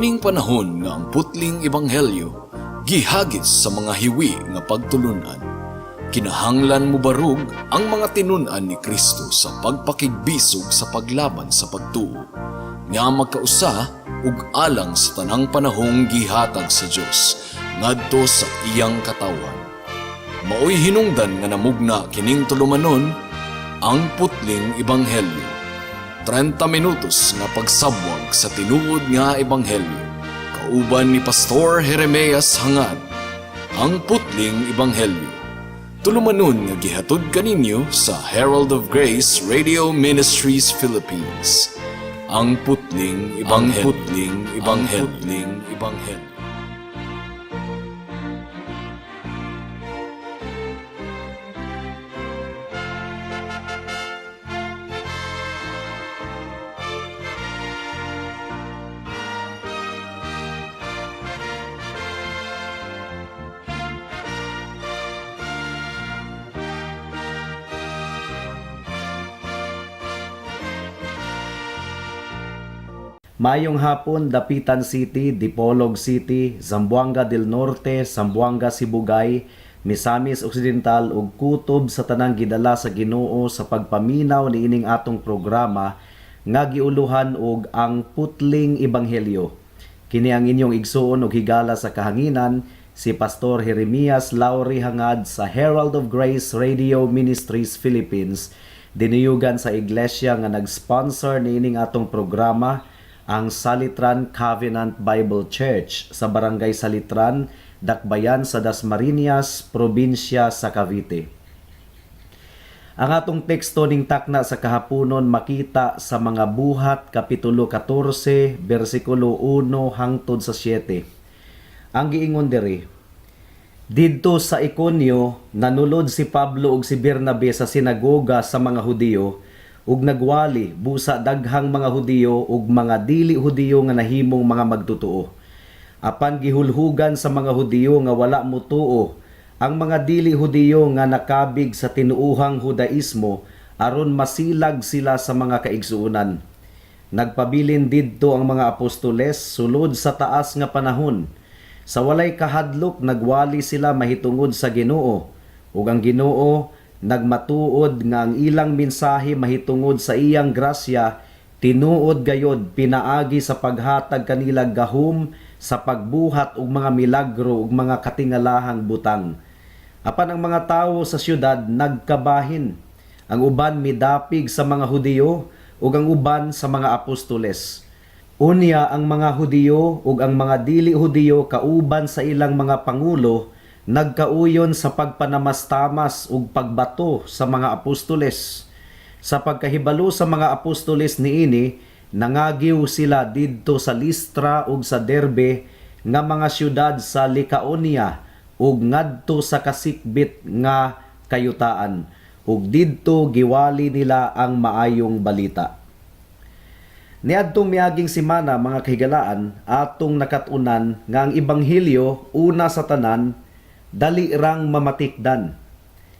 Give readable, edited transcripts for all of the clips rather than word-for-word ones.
Kining panahon nga ang putling ebanghelyo gihagis sa mga hiwi nga pagtulunan. Kinahanglan mo barug ang mga tinun-an ni Kristo sa pagpakigbisog sa paglaban sa pagtuo, nga magkausa ug alang sa tanang panahong gihatag sa Dios ngadto sa iyang katawan. Maoy hinungdan nga namugna kining tulumanon ang putling ebanghelyo. 30 minutos nga pagsabwag sa tinuod nga ebanghelyo. Kauban ni Pastor Jeremias Hangad, ang putling ebanghelyo. Tulumanon nga gihatod kaninyo sa Herald of Grace Radio Ministries Philippines. Ang putling ebanghelyo. Ang putling ebanghelyo. Mayong hapon, Dapitan City, Dipolog City, Zamboanga del Norte, Zamboanga Sibugay, Misamis Occidental ug kutob sa tanang gidala sa Ginoo sa pagpaminaw niining atong programa nga giuluhan og ang putling ebanghelyo. Kini ang inyong igsuon og higala sa kahanginan si Pastor Jeremias Lauri Hangad sa Herald of Grace Radio Ministries Philippines, diniyugan sa iglesia nga nag-sponsor niining atong programa, ang Salitran Covenant Bible Church sa Barangay Salitran, Dakbayan sa Dasmariñas, Probinsya sa Cavite. Ang atong teksto ning takna sa kahaponon makita sa mga buhat kapitulo 14 bersikulo 1 hangtod sa 7. Ang giingon diri: Didto sa Iconio nanulod si Pablo ug si Bernabe sa sinagoga sa mga Hudiyo ug nagwali busa daghang mga Hudiyo ug mga dili Hudiyo nga nahimong mga magtutuo. Apan gihulhugan sa mga Hudiyo nga wala motuo ang mga dili Hudiyo nga nakabig sa tinuuhang Judaismo aron masilag sila sa mga kaigsuonan. Nagpabilin didto ang mga apostoles sulod sa taas nga panahon. Sa walay kahadlok nagwali sila mahitungod sa Ginoo ug ang Ginoo nagmatuod nga ang ilang mensahe mahitungod sa iyang grasya tinuod gayod pinaagi sa paghatag kanila gahom sa pagbuhat og mga milagro ug mga katingalahang butang. Apan ang mga tawo sa syudad nagkabahin, ang uban midapig sa mga Hudiyo ug ang uban sa mga apostoles. Unya ang mga Hudiyo ug ang mga dili Hudiyo kauban sa ilang mga pangulo nagkauyon sa pagpanamastamas ug pagbato sa mga apostoles. Sa pagkahibalo sa mga apostoles niini, nangagiw sila didto sa Listra ug sa Derbe nga mga syudad sa Lycaonia ug ngadto sa kasikbit nga kayutaan, ug didto giwali nila ang maayong balita. Niadtong miaging semana mga kahigalaan, atong nakatunan nga ang ebanghelyo una sa tanan dali rang mamatikdan.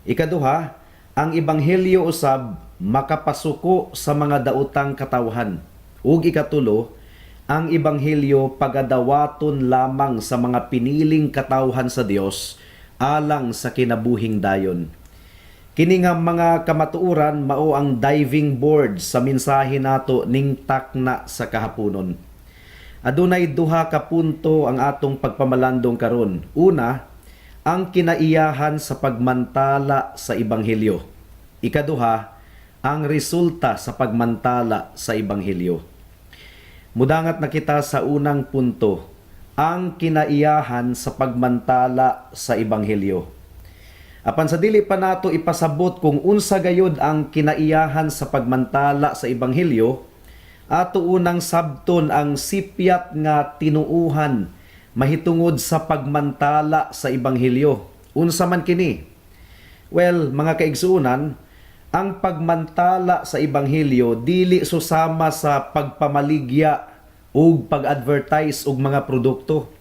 Ikaduha, ang ebanghelyo usab makapasuko sa mga daotang katawhan. Ug ikatulo, ang ebanghelyo pagadawaton lamang sa mga piniling katawhan sa Dios alang sa kinabuhing dayon. Kini nga mga kamatuoran mao ang diving board sa mensahe nato ning takna sa kahaponon. Adunay duha ka punto ang atong pagpamalandong karon. Una, ang kinaiyahan sa pagmantala sa ebanghelyo. Ikaduha, ang resulta sa pagmantala sa ebanghelyo. Mudangat na kita sa unang punto, ang kinaiyahan sa pagmantala sa ebanghelyo. Apan sa dili pa nato ipasabot kung unsa gayud ang kinaiyahan sa pagmantala sa ebanghelyo, ato unang sabton ang sipyat nga tinuuhan mahitungod sa pagmantala sa ebanghelyo. Unsa man kini? Well, mga kaigsuonan, ang pagmantala sa ebanghelyo dili susama sa pagpamaligya ug pag-advertise og mga produkto.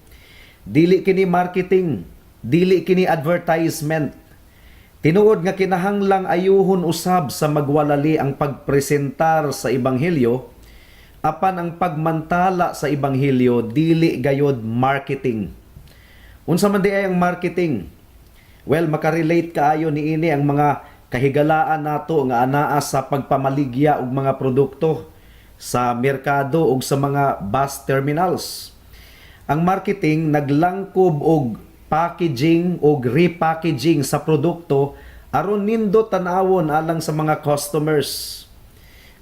Dili kini marketing, dili kini advertisement. Tinuod nga kinahanglang ayuhon usab sa magwalali ang pagpresentar sa ebanghelyo, apan ang pagmantala sa ebanghelyo dili gayod marketing. Unsa man di ay ang marketing? Well, makarelate kaayo niini ang mga kahigalaan nato nga anaa sa pagpamaligya og mga produkto sa merkado ug sa mga bus terminals. Ang marketing naglangkob og packaging og repackaging sa produkto aron nindot tan-awon alang sa mga customers.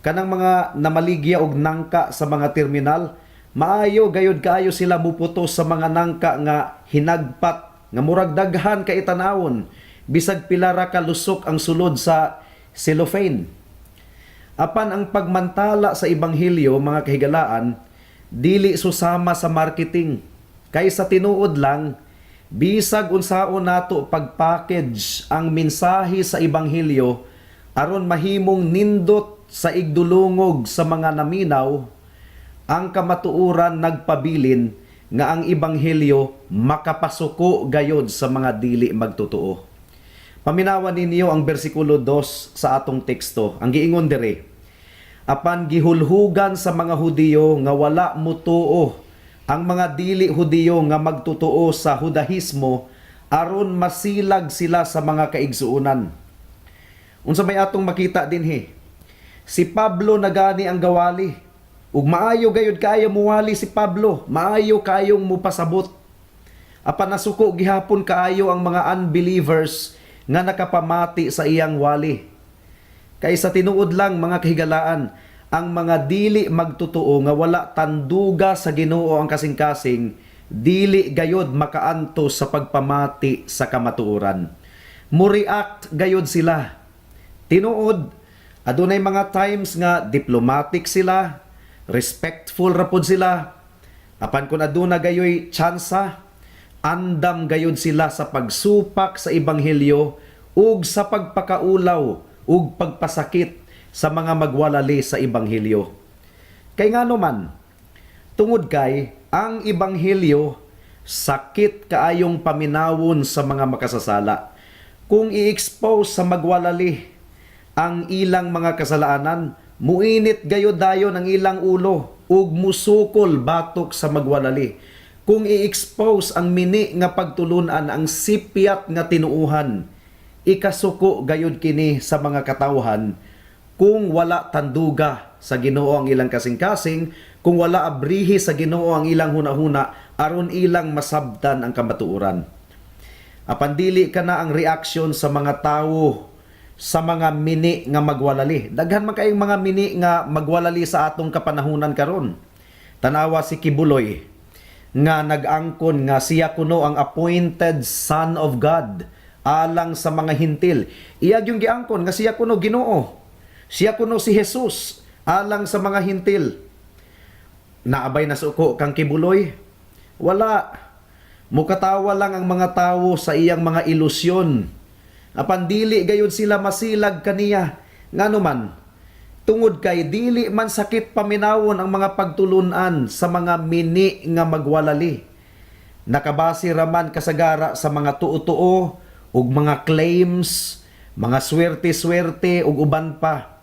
Kanang mga namaligya og nangka sa mga terminal, maayo gayud kaayo sila muputos sa mga nangka nga hinagpat nga murag daghan kay tan-awon bisag pila ra ka lusok ang sulod sa cellophane. Apan ang pagmantala sa ebanghelyo, mga kahigalaan, dili susama sa marketing. Kay sa tinuod lang, bisag unsaon nato pagpackage ang mensahe sa ebanghelyo aron mahimong nindot sa igdulungog sa mga naminaw, ang kamatuoran nagpabilin nga ang ebanghelyo makapasuko gayod sa mga dili magtotoo. Paminawan ninyo ang bersikulo 2 sa atong teksto. Ang giingon dire, apan gihulhugan sa mga Hudiyo nga wala mutuo ang mga dili Hudiyo nga magtotoo sa Judahismo aron masilag sila sa mga kaigsuonan. Unsa may atong makita dinhi? Si Pablo nagani ang gawali. Ug maayo gayud kaayo muwali si Pablo, maayo kaayong mupasabot. Apan nasuko gihapon kaayo ang mga unbelievers nga nakapamati sa iyang wali. Kay sa tinuod lang, mga kahigalaan, ang mga dili magtotoo nga wala tanduga sa Ginoo ang kasing-kasing, dili gayod makaanto sa pagpamati sa kamatuoran. Mo-react gayod sila. Tinuod, adunay mga times nga diplomatic sila, respectful ra pud sila. Apan kun aduna gayoy tsansa, andam gayud sila sa pagsupak sa ebanghelyo ug sa pagpakaulaw ug pagpasakit sa mga magwalali sa ebanghelyo. Kay ngano man, tungod kay ang ebanghelyo sakit kaayong paminawon sa mga makasasala. Kung i-expose sa magwalali ang ilang mga kasalanan, muinit gayud dayon ang ilang ulo ug musukol batok sa magwalali. Kung i-expose ang mini nga pagtulunan, ang sipyat nga tinuuhan, ikasuko gayud kini sa mga katawhan kung wala tanduga sa Ginoo ang ilang kasing-kasing, kung wala abrihi sa Ginoo ang ilang hunahuna aron ilang masabtan ang kamatuoran. Apan dili kana ang reaksyon sa mga tawo sa mga mini nga magwalali. Daghan man kayong mga mini nga magwalali sa atong kapanahunan karon. Tanawa si Kibuloy nga nag-angkon nga siya kuno ang appointed son of God alang sa mga hintil. Iyag yung giangkon nga siya kuno Ginoo. Siya kuno si Jesus alang sa mga hintil. Naabay na suko kang Kibuloy? Wala. Mukatawa lang ang mga tawo sa iyang mga ilusyon. Apan dili gayud sila masilag kaniya. Ngano man, tungod kay dili man sakit paminawon ang mga pagtulunan sa mga mini nga magwalali. Nakabase raman kasagara sa mga tuo-tuo ug mga claims, mga swerte-swerte ug uban pa.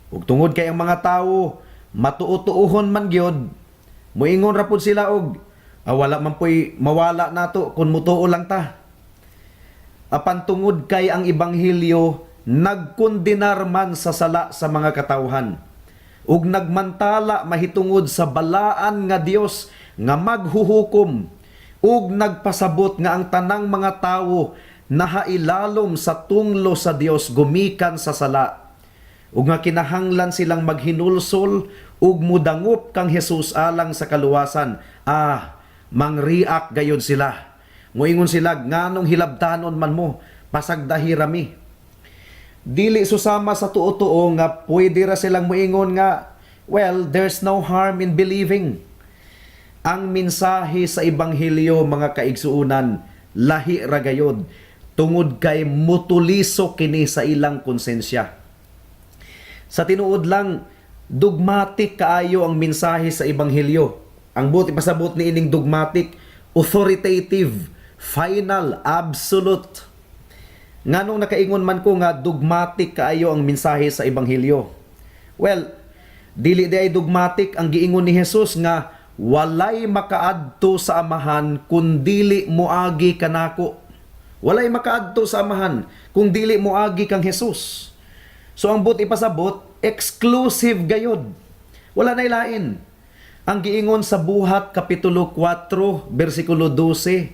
Ug tungod kay ang mga tawo matuo-tuohon man gyud, moingon ra pud sila og wala man po'y mawala nato kung mutuo lang ta. Apan tungod kay ang ebanghelyo nagkondenar man sa sala sa mga katawhan ug nagmantala mahitungod sa balaan nga Dios nga maghuhukom ug nagpasabot nga ang tanang mga tawo nahailalom sa tunglo sa Dios gumikan sa sala ug nga kinahanglan silang maghinulsol ug mudangop kang Hesus alang sa kaluwasan. Mangriak gayod sila. Moingon sila, nganong hilabtanon man mo, pasagdahi rami. Dili susama sa tuo-tuo nga pwede ra silang moingon nga, well, there's no harm in believing. Ang mensahe sa ebanghelyo, mga kaigsuunan, lahi ra gayod, tungod kay mutuliso kini sa ilang konsensya. Sa tinuod lang, dogmatic kaayo ang mensahe sa ebanghelyo. Ang buti pasabot ni ining dogmatic, authoritative, final, absolute. Nganong nakaingon man ko nga dogmatic kaayo ang mensahe sa ebanghelyo? Well, Dili di ay dogmatic ang giingon ni Jesus nga walay makaadto sa amahan kung dili moagi kanako. Walay makaadto sa amahan kung dili moagi kang Jesus. So ang but ipasabot, exclusive gayod. Wala na ilain. Ang giingon sa Buhat Kapitulo 4, versikulo 12,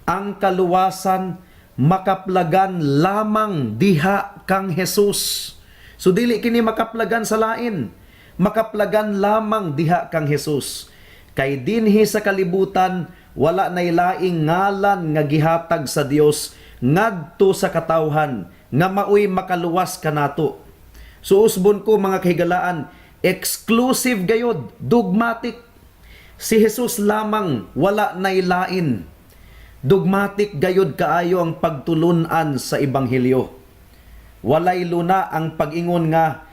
ang kaluwasan makaplagan lamang diha kang Jesus. So dili kini makaplagan sa lain. Makaplagan lamang diha kang Jesus. Kay dinhi sa kalibutan, wala nay laing ngalan nga gihatag sa Dios ngadto sa katawhan nga maoy makaluwas kanato. So usbon ko mga kahigalaan, exclusive gayod, dogmatic. Si Jesus lamang, wala nay lain. Dogmatic gayod kaayo ang pagtulunan sa ebanghelyo. Walay luna ang pag-ingon nga,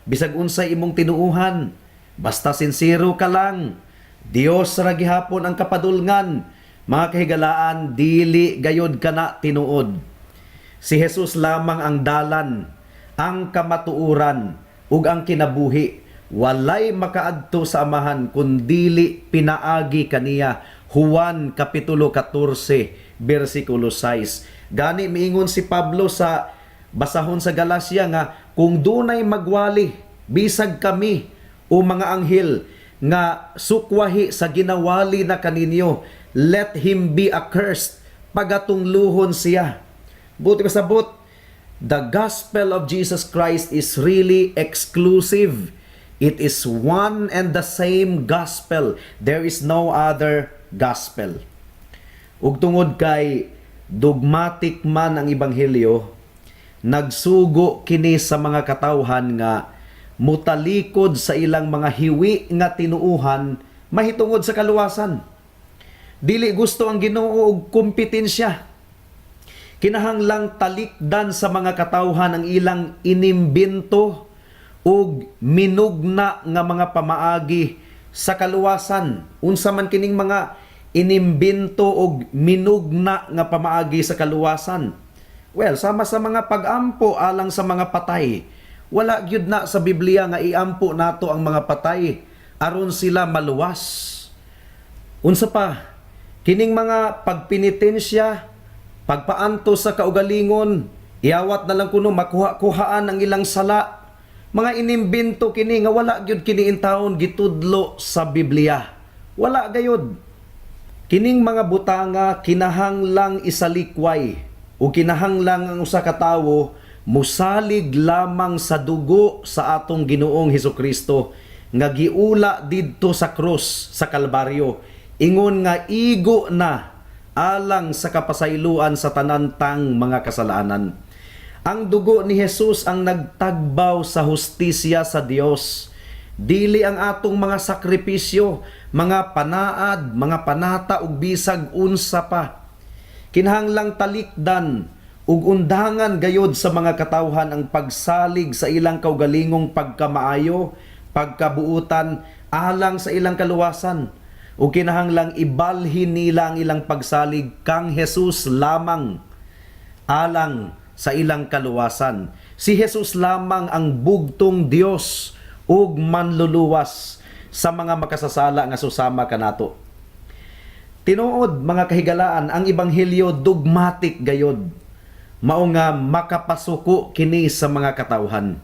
bisag unsay imong tinuuhan, basta sincero ka lang. Dios ra gihapon ang kapadulngan. Mga kahigalaan, dili gayod kana tinuod. Si Jesus lamang ang dalan, ang kamatuuran, ug ang kinabuhi. Walay makaadto sa amahan kun dili pinaagi kaniya. Juan Kapitulo 14, versikulo 6. Gani miingon si Pablo sa basahon sa Galacia nga, kung dunay magwali, bisag kami o mga anghel nga sukwahi sa ginawali na kaninyo, let him be accursed, pagatungluhon siya. Buti pasabot, the gospel of Jesus Christ is really exclusive. It is one and the same gospel. There is no other gospel. Ug tungod kay dogmatic man ang ebanghelyo, nagsugo kini sa mga katawhan nga mutalikod sa ilang mga hiwi nga tinuuhan mahitungod sa kaluwasan. Dili gusto ang Ginoo og kompetensya. Kinahanglang talikdan sa mga katawhan ang ilang inimbento ug minugna nga mga pamaagi sa kaluwasan. Unsa man kining mga inimbento og minugna nga pamaagi sa kaluwasan? Well, sama sa mga pag-ampo alang sa mga patay. Wala gyud na sa Biblia nga iampo nato ang mga patay aron sila maluwas. Unsa pa? Kining mga pagpenitensya, pagpaanto sa kaugalingon, iawat na lang kuno makuha-kuhaan ang ilang sala. Mga inimbento kini nga wala gyud kini intawon gitudlo sa Biblia. Wala gayud. Kining mga butanga kinahanglang isalikway o kinahanglang ang usa ka tawo musalig lamang sa dugo sa atong Ginoong Hesukristo nga giula didto sa krus sa Kalbaryo. Ingon nga igo na alang sa kapasayloan sa tanantang mga kasalanan. Ang dugo ni Jesus ang nagtagbaw sa hustisya sa Dios. Dili ang atong mga sakripisyo, mga panaad, mga panata ug bisag unsa pa. Kinahanglang talikdan ug undangan gayod sa mga katawhan ang pagsalig sa ilang kaugalingong pagkamaayo, pagkabuutan alang sa ilang kaluwasan. O kinahanglang ibalhin nila ang ilang pagsalig kang Jesus lamang alang sa ilang kaluwasan. Si Jesus lamang ang bugtong Dios ug manluluwas sa mga makasasala nga susama kanato. Tinuod mga kahigalaan, ang ebanghelyo dogmatic gayod. Mao nga makapasuko kini sa mga katawhan.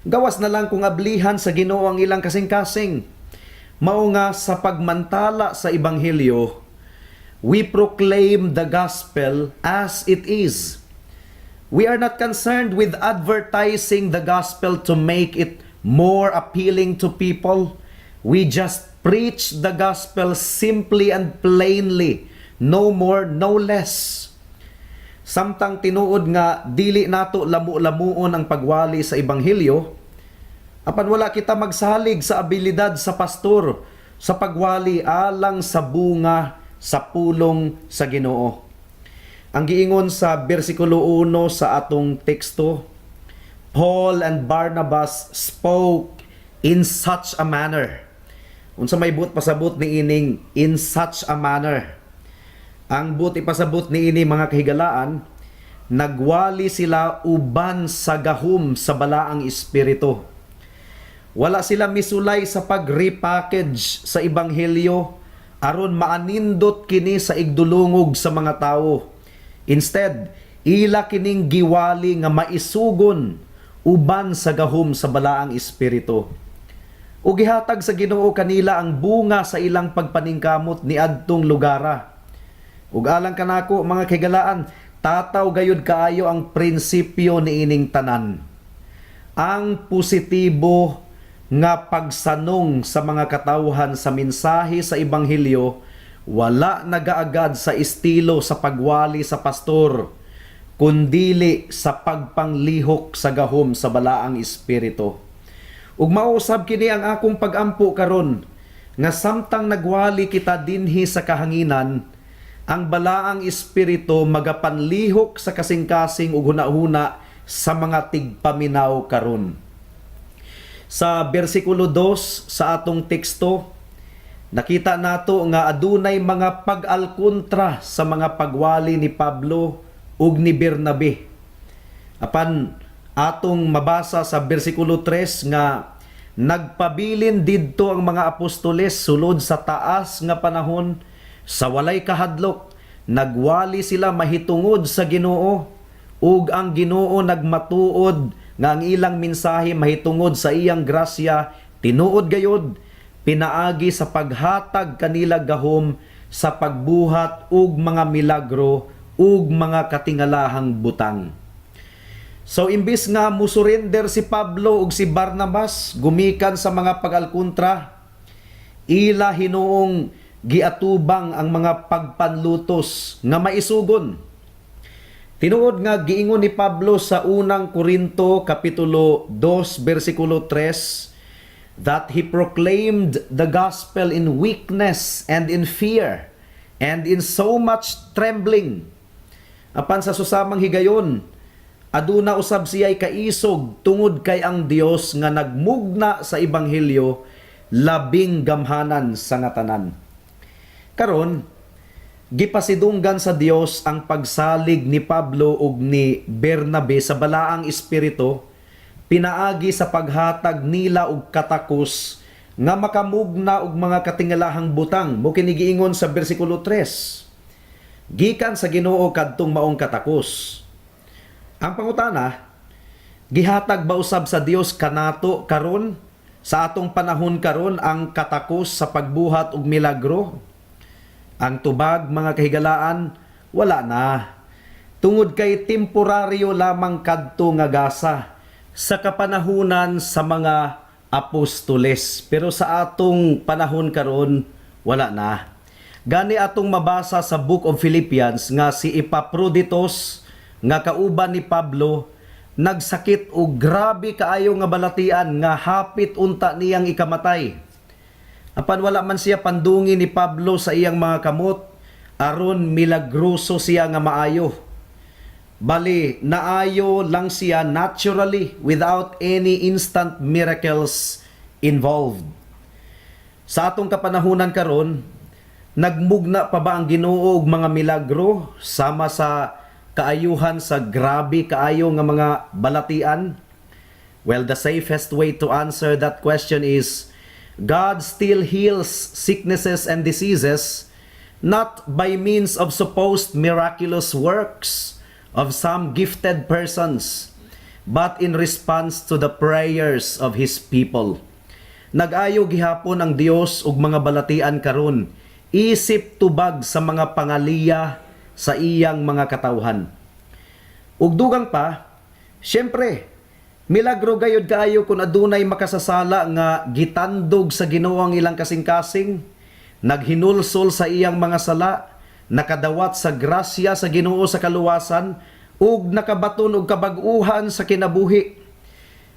Gawas na lang kung ablihan sa Ginoo ang ilang kasing-kasing. Mao nga sa pagmantala sa ebanghelyo, we proclaim the gospel as it is. We are not concerned with advertising the gospel to make it more appealing to people. We just preach the gospel simply and plainly, no more, no less. Samtang tinuod nga dili nato lamu-lamuon ang pagwali sa ebanghelyo, apan wala kita magsalig sa abilidad sa pastor sa pagwali alang sa bunga sa pulong sa Ginoo. Ang giingon sa bersikulo 1 sa atong teksto, Paul and Barnabas spoke in such a manner. Unsa may but pasabot ni ining in such a manner. Ang but ipasabot ni ini mga kahigalaan, nagwali sila uban sa gahom sa balaang espiritu. Wala sila misulay sa pag-repackage sa ebanghelyo aron maanindot kini sa igdulungog sa mga tawo. Instead, ila kining giwali nga maisugon uban sa gahom sa balaang espiritu. Ug gihatag sa Ginoo kanila ang bunga sa ilang pagpaningkamot ni adtong lugara. Ug alang kanako mga kaigalaan, tataw gayud kaayo ang prinsipyo ni ining tanan. Ang positibo nga pagsanong sa mga katawhan sa mensahe sa ebanghelyo wala nagaagad sa estilo sa pagwali sa pastor, kundili sa pagpanglihok sa gahom sa balaang espiritu. Ug mausab kini ang akong pagampo karon nga samtang nagwali kita dinhi sa kahanginan, ang balaang espiritu magapanlihok sa kasing-kasing ug hunahuna sa mga tigpaminaw karon. Sa bersikulo 2 sa atong teksto, nakita nato nga adunay mga pag-alkontra sa mga pagwali ni Pablo ug ni Bernabe. Apan atong mabasa sa bersikulo 3 nga nagpabilin didto ang mga apostoles sulod sa taas nga panahon sa walay kahadlok, nagwali sila mahitungod sa Ginoo ug ang Ginoo nagmatuod nga ang ilang mensahe mahitungod sa iyang grasya tinuod gayod, pinaagi sa paghatag kanila gahom sa pagbuhat ug mga milagro ug mga katingalahang butang. So imbis nga musurrender si Pablo ug si Barnabas gumikan sa mga pag-alkontra, ila hinuong giatubang ang mga pagpanlutos nga maisugon. Tinuod nga giingon ni Pablo sa unang Korinto kapitulo 2 bersikulo 3 that he proclaimed the gospel in weakness and in fear and in so much trembling. Apan sa susamang higayon, aduna usab siya'y kaisog tungod kay ang Dios nga nagmugna sa ebanghelyo labing gamhanan sa ngatanan. Karon, gipasidunggan sa Dios ang pagsalig ni Pablo ug ni Bernabe sa balaang espiritu, pinaagi sa paghatag nila og katakos nga makamugna og mga katingalahang butang. Mo kini giingon sa bersikulo 3. Gikan sa Ginoo kadtong maong katakos. Ang pangutana, gihatag ba usab sa Dios kanato karon sa atong panahon karon ang katakos sa pagbuhat og milagro? Ang tubag, mga kahigalaan, wala na. Tungod kay temporaryo lamang kadto nga gasa sa kapanahunan sa mga apostoles. Pero sa atong panahon karon wala na. Gani atong mabasa sa Book of Philippians nga si Epaphroditus nga kauban ni Pablo nagsakit o grabe kaayo nga balatian nga hapit unta niyang ikamatay. Apan wala man siya pandungi ni Pablo sa iyang mga kamot, aron milagroso siya nga maayo. Bali, naayo lang siya naturally without any instant miracles involved. Sa atong kapanahunan karon, nagmugna pa ba ang Ginoo og mga milagro sama sa kaayuhan sa grabe kaayo nga mga balatian? Well, the safest way to answer that question is God still heals sicknesses and diseases, not by means of supposed miraculous works of some gifted persons, but in response to the prayers of His people. Nag-ayo gihapon ang Dios og mga balatian karon, isip tubag sa mga pangaliya sa iyang mga katawhan. Ug dugang pa, syempre, milagro gayud kaayo kung adunay makasasala nga gitandog sa Ginoo ang ilang kasing-kasing, naghinulsol sa iyang mga sala, nakadawat sa grasya sa Ginoo sa kaluwasan, ug nakabaton og kabag-uhan sa kinabuhi.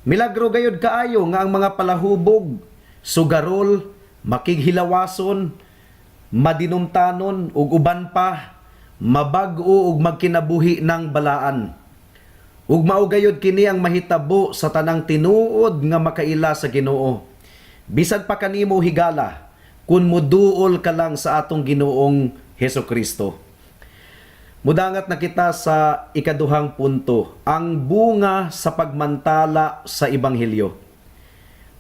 Milagro gayud kaayo nga ang mga palahubog, sugarol, makighilawason, madinumtanon ug uban pa mabag-o ug magkinabuhi ng balaan. Ug mao gayud kini ang mahitabo sa tanang tinuod nga makaila sa Ginoo. Bisan pa kanimo higala kun muduol ka lang sa atong Ginoong Hesukristo. Mudangat na kita sa ikaduhang punto, ang bunga sa pagmantala sa ebanghelyo.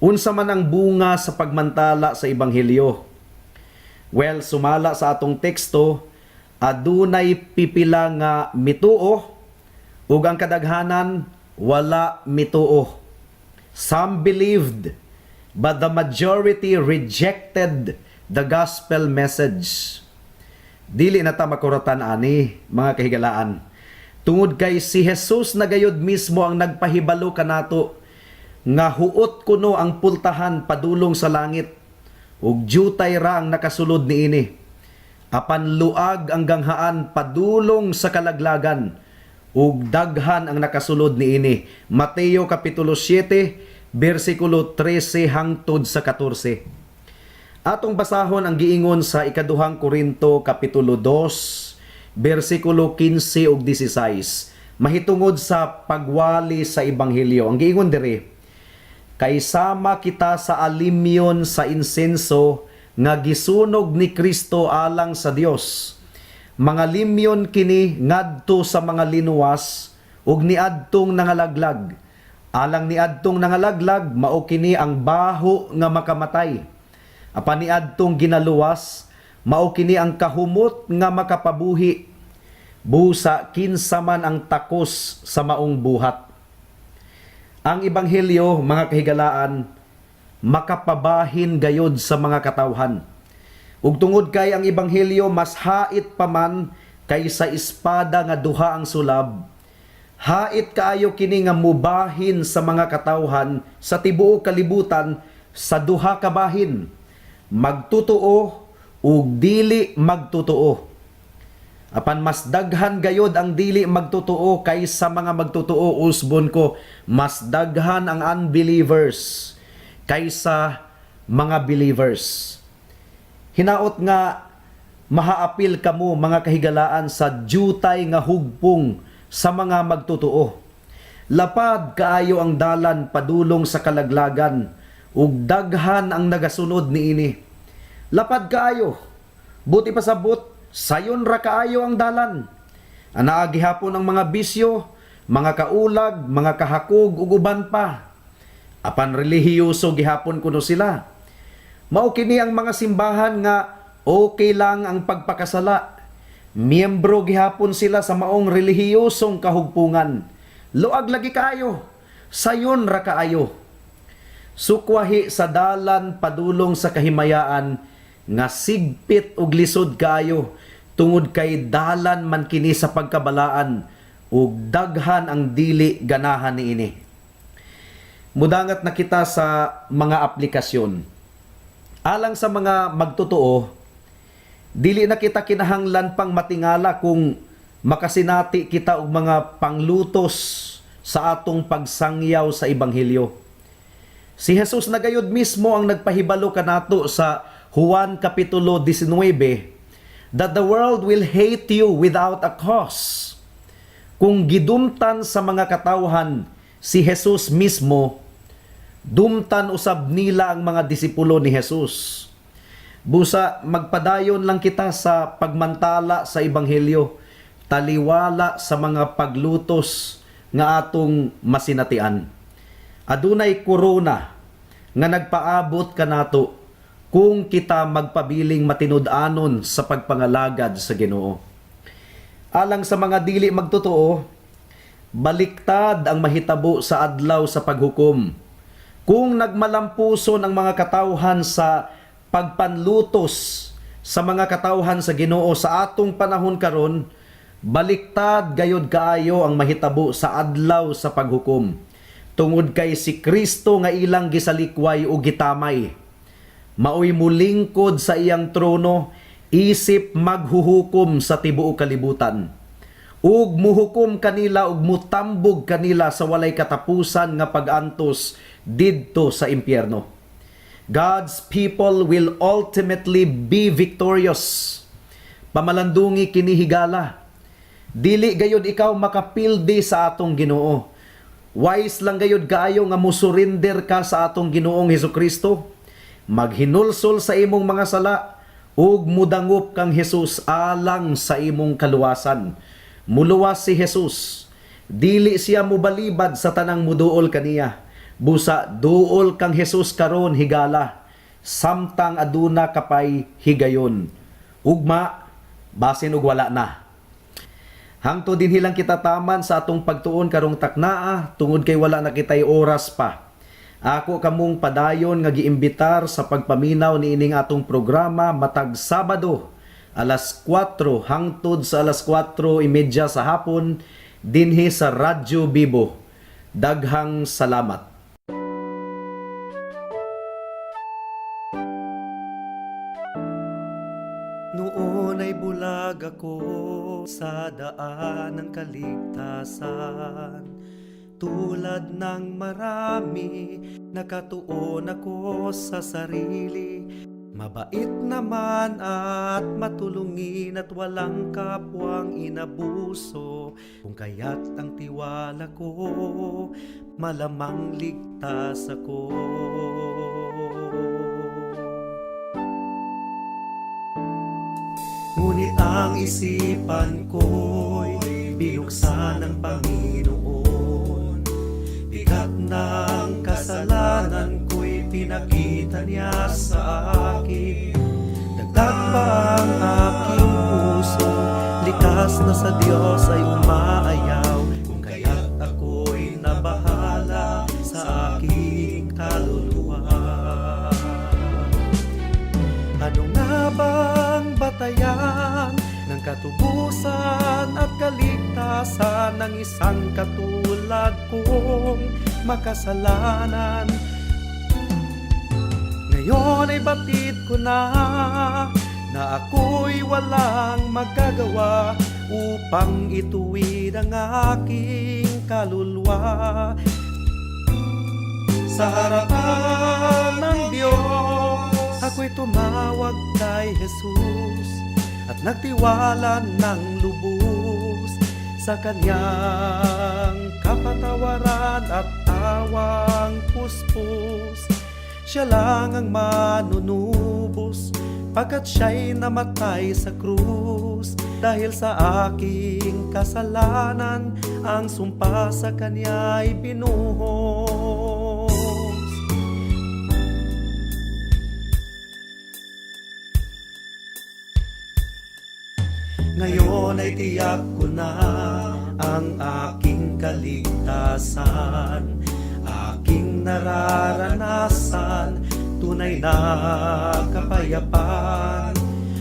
Unsa man ang bunga sa pagmantala sa ebanghelyo? Well, sumala sa atong teksto, adunay pipila nga mituo ug ang kadaghanan wala mituo. Some believed, but the majority rejected the gospel message. Dili na ta makuratan ani, mga kahigalaan. Tungod kay si Jesus na gayud mismo ang nagpahibalo kanato nga huot kuno ang pultahan padulong sa langit ug jutay ra ang nakasulod niini. Apan luag ang ganghaan padulong sa kalaglagan ug daghan ang nakasulod niini. Mateo kapitulo 7 bersikulo 13 hangtod sa 14. Atong basahon ang giingon sa ikaduhang Korinto kapitulo 2 bersikulo 15 ug 16 mahitungod sa pagwali sa ebanghelyo. Ang giingon diri, kay sama kita sa alimyon sa insenso nga gisunog ni Kristo alang sa Dios. Mga limyon kini ngadto sa mga linuwas ug niadtong nangalaglag. Alang niadtong nangalaglag mao kini ang baho nga makamatay. Apan niadtong ginaluwas mao kini ang kahumot nga makapabuhi. Busa kinsa man ang takos sa maong buhat. Ang ebanghelyo, mga kahigalaan, makapabahin gayod sa mga katawhan. Ug tungod kay ang ebanghelyo mas hait pa man kaysa espada nga duha ang sulab. Hait kaayo kini nga mubahin sa mga katawhan sa tibuok kalibutan sa duha ka bahin, magtutuo ug dili magtutuo. Apan mas daghan gayod ang dili magtutuo kaysa mga magtutuo, usbon ko, mas daghan ang unbelievers kaysa mga believers. Hinaot nga mahaapil kamo, mga kahigalaan, sa jutay nga hugpong sa mga magtutuo. Lapad kaayo ang dalan padulong sa kalaglagan ug daghan ang nagasunod niini. Lapad kaayo, buti pasabot, sayon ra kaayo ang dalan. Anaa gihapon ang mga bisyo, mga kaulag, mga kahakog ug uban pa. Apan relihiyoso gihapon kuno sila. Mao kini ang mga simbahan nga okay lang ang pagpakasala. Miyembro gihapon sila sa maong relihiyosong kahugpungan. Luag lagi kaayo, sayon ra kaayo. Sukwahi sa dalan padulong sa kahimayaan nga sigpit ug lisod kaayo, tungod kay dalan man kini sa pagkabalaan ug daghan ang dili ganahan niini. Mudangat na kita sa mga aplikasyon. Alang sa mga magtutuo, dili na kita kinahanglan pang matingala kung makasinati kita og mga panglutos sa atong pagsangyaw sa ebanghelyo. Si Jesus na gayud mismo ang nagpahibalo kanato sa Juan kapitulo 19 that the world will hate you without a cause. Kung gidumtan sa mga katawhan si Jesus mismo, dumtan usab nila ang mga disipulo ni Jesus. Busa magpadayon lang kita sa pagmantala sa ebanghelyo, taliwala sa mga paglutos nga atong masinatian. Adunay korona nga nagpaabot kanato kung kita magpabiling matinud-anon sa pagpangalagad sa Ginoo. Alang sa mga dili magtotoo, baliktad ang mahitabo sa adlaw sa paghukom. Kung nagmalampuson ang mga katawhan sa pagpanlutos sa mga katawhan sa Ginoo sa atong panahon karon, baliktad gayud kaayo ang mahitabo sa adlaw sa paghukom. Tungod kay si Kristo nga ilang gisalikway o gitamay, maoy mulingkod sa iyang trono, isip maghuhukom sa tibuok kalibutan. Ug muhukom kanila ug mutambog kanila sa walay katapusan nga pag-antos didto sa impyerno. God's people will ultimately be victorious. Pamalandungi kini higala. Dili gayud ikaw makapildi sa atong Ginoo. Wise lang gayud kaayo nga musurinder ka sa atong Ginoong Hesukristo. Maghinulsol sa imong mga sala ug mudangop kang Jesus alang sa imong kaluwasan. Muluwas si Jesus. Dili siya mubalibad sa tanang muduol kaniya. Busa duol kang Jesus karon higala, samtang aduna kapay higayon. Ugma, basin ug wala na. Hangtod din hilang kita taman sa atong pagtuon karong taknaa, tungod kay wala na kitay oras pa. Ako kamong padayon nga giimbitar sa pagpaminaw ni ining atong programa matag Sabado, alas 4 hangtod sa alas 4:30 sa hapon dinhi sa Radyo Bibo. Daghang salamat. Noon ay bulag ako sa daan ng kaligtasan. Tulad ng marami, nakatuon ako sa sarili. Mabait naman at matulungin at walang kapwang inabuso. Kung kaya't ang tiwala ko, malamang ligtas ako. Ngunit ang isipan ko'y binuksan ng Panginoon. Bigat ng kasalanan ko'y pinakita niya sa akin. Dagdag pa ang aking puso, likas na sa Diyos ay umaayaw. Kung kaya't ako'y nabahala sa aking kaluluwa. Ano nga bang batayan ng katubusan at kaligtasan ng isang katulad kong makasalanan? Ngayon ay batid ko na ako'y walang magagawa upang ituwid ang aking kaluluwa. Sa harapan ng Diyos, ako'y tumawag kay Jesus at nagtiwala ng lubos sa kanyang kapatawaran at tawang puspos. Siya lang ang manunubos pagkat siya'y namatay sa krus. Dahil sa aking kasalanan, ang sumpa sa kanya'y binuhos. Ngayon ay tiyak ko na ang aking kaligtasan, aking nararanasan, tunay na kapayapaan.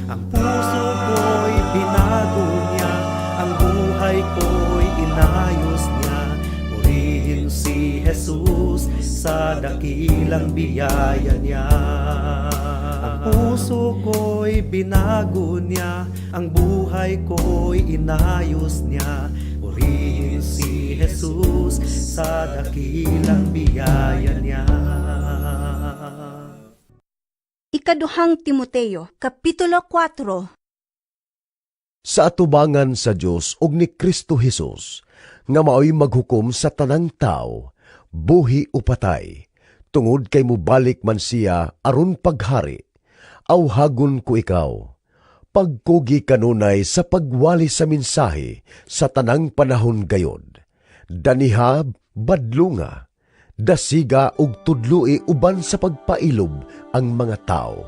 Ang puso ko'y binago niya, ang buhay ko'y inayos niya. Purihin si Jesus sa dakilang biyaya niya. Ang puso ko'y binago niya, ang buhay ko'y inayos niya. Purihin si Jesus sa dakilang biyaya niya. Ikaduhang Timoteo, Kapitulo 4. Sa atubangan sa Dios ug ni Kristo Jesus, nga mao'y maghukom sa tanang tao, buhi o patay, tungod kay mubalik man siya aron paghari. Awhagon ko ikaw, pagkugi kanunay sa pagwali sa mensahe sa tanang panahon gayod. Daniha, badlunga, dasiga ug tudloi uban sa pagpailob ang mga tao.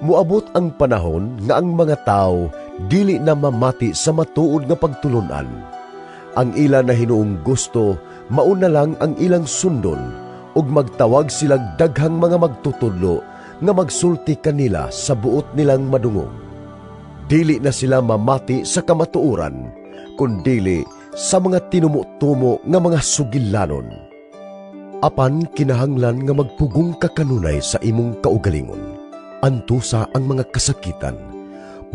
Muabot ang panahon nga ang mga tao dili na mamati sa matuod nga pagtulunan. Ang ila na hinuong gusto, mauna lang ang ilang sundon, ug magtawag silang daghang mga magtutudlo nga magsulti kanila sa buot nilang madungog. Dili na sila mamati sa kamatuoran, kundili sa mga tinumo-tumo nga mga sugilanon. Apan kinahanglan nga magpugong ka kanunay sa imong kaugalingon. Antusa ang mga kasakitan,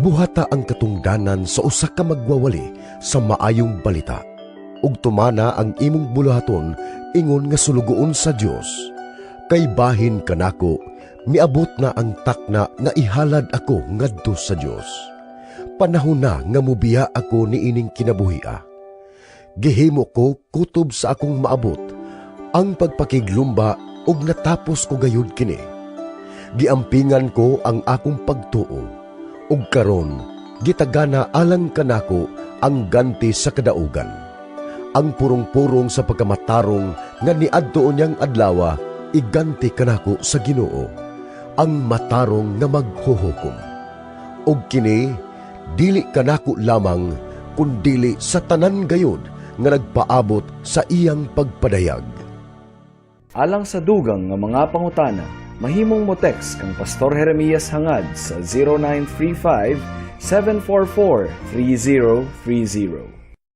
buhata ang katungdanan sa usa ka magwawali sa maayong balita, ug tumana ang imong buluhaton ingon nga sulugoon sa Dios. Kay bahin kanako, miabot na ang takna nga ihalad ako ngadto sa Dios. Panahon na nga mubiya ako ni ining kinabuhia. Gihimo ko kutob sa akong maabot ang pagpakiglumba ug natapos ko gayud kini. Giampingan ko ang akong pagtuo, ug karon gitagana alang kanako ang ganti sa kadaugan. ang purong-purong sa pagkamatarong nga niadto niyang adlawa iganti kanako sa Ginoo, ang matarong nga maghuhukom. Og kini dili kanako lamang kundili sa tanan gayud nga nagpaabot sa iyang pagpadayag. Alang sa dugang nga mga pangutana, mahimong mo text kang Pastor Jeremias hangad sa 0935 744 3030.